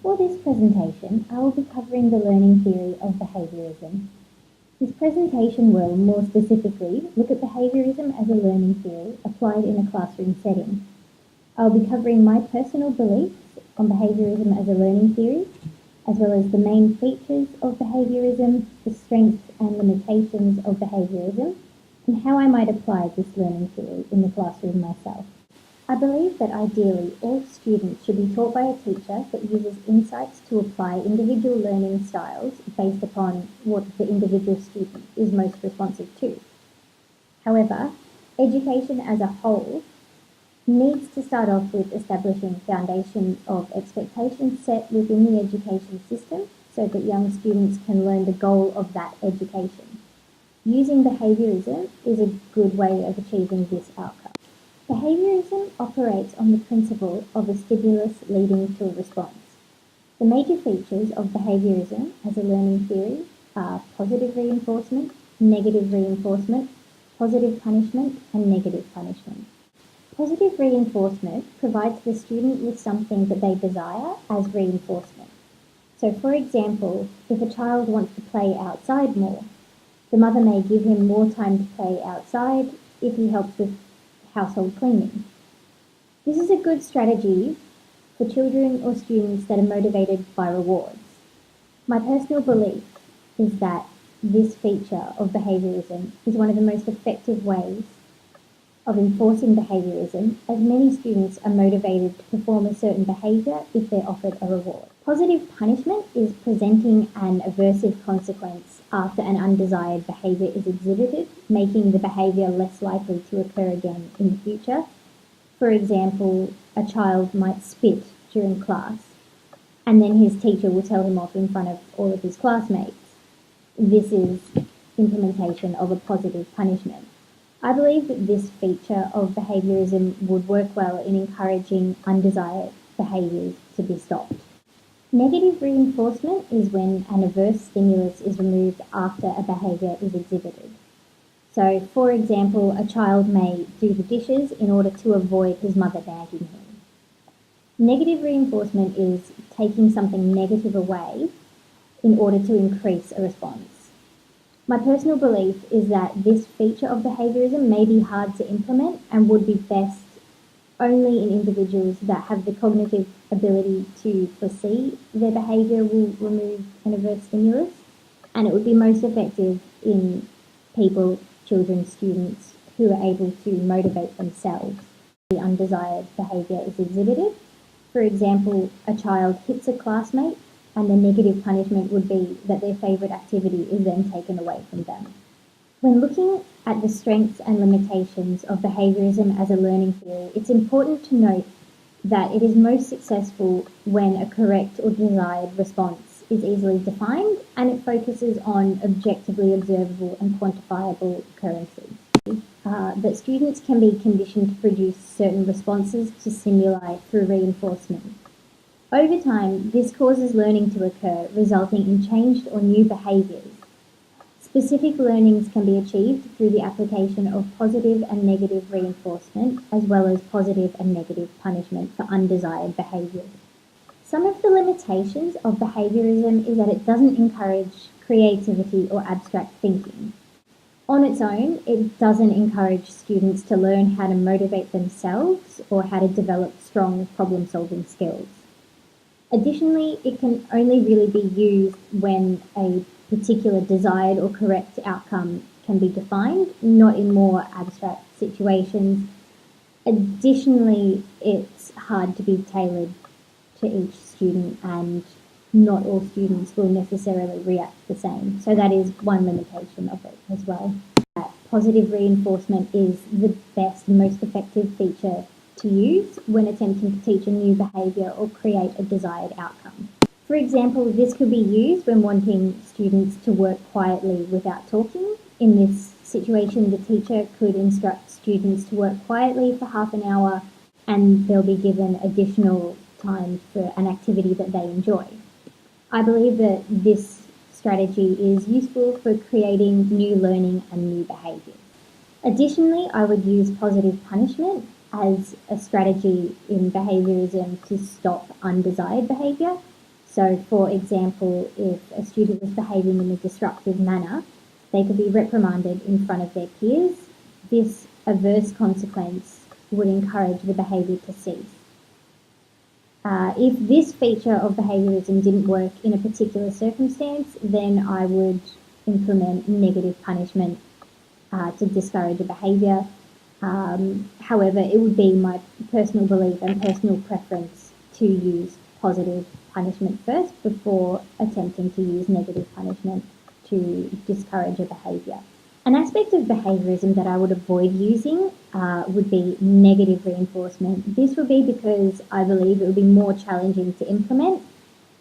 For this presentation, I will be covering the learning theory of behaviourism. This presentation will, more specifically, look at behaviourism as a learning theory applied in a classroom setting. I will be covering my personal beliefs on behaviourism as a learning theory, as well as the main features of behaviourism, the strengths and limitations of behaviourism, and how I might apply this learning theory in the classroom myself. I believe that ideally all students should be taught by a teacher that uses insights to apply individual learning styles based upon what the individual student is most responsive to. However, education as a whole needs to start off with establishing foundations of expectations set within the education system so that young students can learn the goal of that education. Using behaviourism is a good way of achieving this outcome. Behaviourism operates on the principle of a stimulus leading to a response. The major features of behaviourism as a learning theory are positive reinforcement, negative reinforcement, positive punishment, and negative punishment. Positive reinforcement provides the student with something that they desire as reinforcement. So, for example, if a child wants to play outside more, the mother may give him more time to play outside if he helps with household cleaning. This is a good strategy for children or students that are motivated by rewards. My personal belief is that this feature of behaviourism is one of the most effective ways of enforcing behaviourism, as many students are motivated to perform a certain behaviour if they're offered a reward. Positive punishment is presenting an aversive consequence after an undesired behaviour is exhibited, making the behaviour less likely to occur again in the future. For example, a child might spit during class, and then his teacher will tell him off in front of all of his classmates. This is implementation of a positive punishment. I believe that this feature of behaviourism would work well in encouraging undesired behaviours to be stopped. Negative reinforcement is when an adverse stimulus is removed after a behaviour is exhibited. So, for example, a child may do the dishes in order to avoid his mother nagging him. Negative reinforcement is taking something negative away in order to increase a response. My personal belief is that this feature of behaviourism may be hard to implement and would be best only in individuals that have the cognitive ability to foresee their behaviour will remove an adverse stimulus, and it would be most effective in people, children, students who are able to motivate themselves when the undesired behaviour is exhibited. For example, a child hits a classmate and the negative punishment would be that their favourite activity is then taken away from them. When looking at the strengths and limitations of behaviourism as a learning theory, it's important to note that it is most successful when a correct or desired response is easily defined and it focuses on objectively observable and quantifiable occurrences. That students can be conditioned to produce certain responses to stimuli through reinforcement. Over time, this causes learning to occur, resulting in changed or new behaviours. Specific learnings can be achieved through the application of positive and negative reinforcement, as well as positive and negative punishment for undesired behaviours. Some of the limitations of behaviourism is that it doesn't encourage creativity or abstract thinking. On its own, it doesn't encourage students to learn how to motivate themselves or how to develop strong problem-solving skills. Additionally, it can only really be used when a particular desired or correct outcome can be defined, not in more abstract situations. Additionally, it's hard to be tailored to each student and not all students will necessarily react the same. So that is one limitation of it as well. Positive reinforcement is the best, most effective feature to use when attempting to teach a new behaviour or create a desired outcome. For example, this could be used when wanting students to work quietly without talking. In this situation, the teacher could instruct students to work quietly for half an hour and they'll be given additional time for an activity that they enjoy. I believe that this strategy is useful for creating new learning and new behaviours. Additionally, I would use positive punishment as a strategy in behaviourism to stop undesired behaviour. So, for example, if a student was behaving in a disruptive manner, they could be reprimanded in front of their peers. This adverse consequence would encourage the behaviour to cease. If this feature of behaviourism didn't work in a particular circumstance, then I would implement negative punishment to discourage a behaviour. However, it would be my personal belief and personal preference to use positive punishment first before attempting to use negative punishment to discourage a behaviour. An aspect of behaviourism that I would avoid using would be negative reinforcement. This would be because I believe it would be more challenging to implement,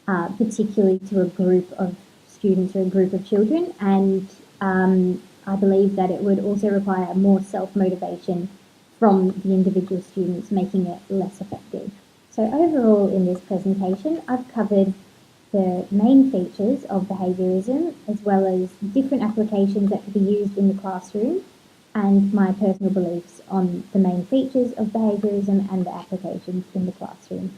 particularly to a group of students or a group of children, and I believe that it would also require more self-motivation from the individual students, making it less effective. So overall in this presentation, I've covered the main features of behaviourism, as well as different applications that could be used in the classroom, and my personal beliefs on the main features of behaviourism and the applications in the classroom.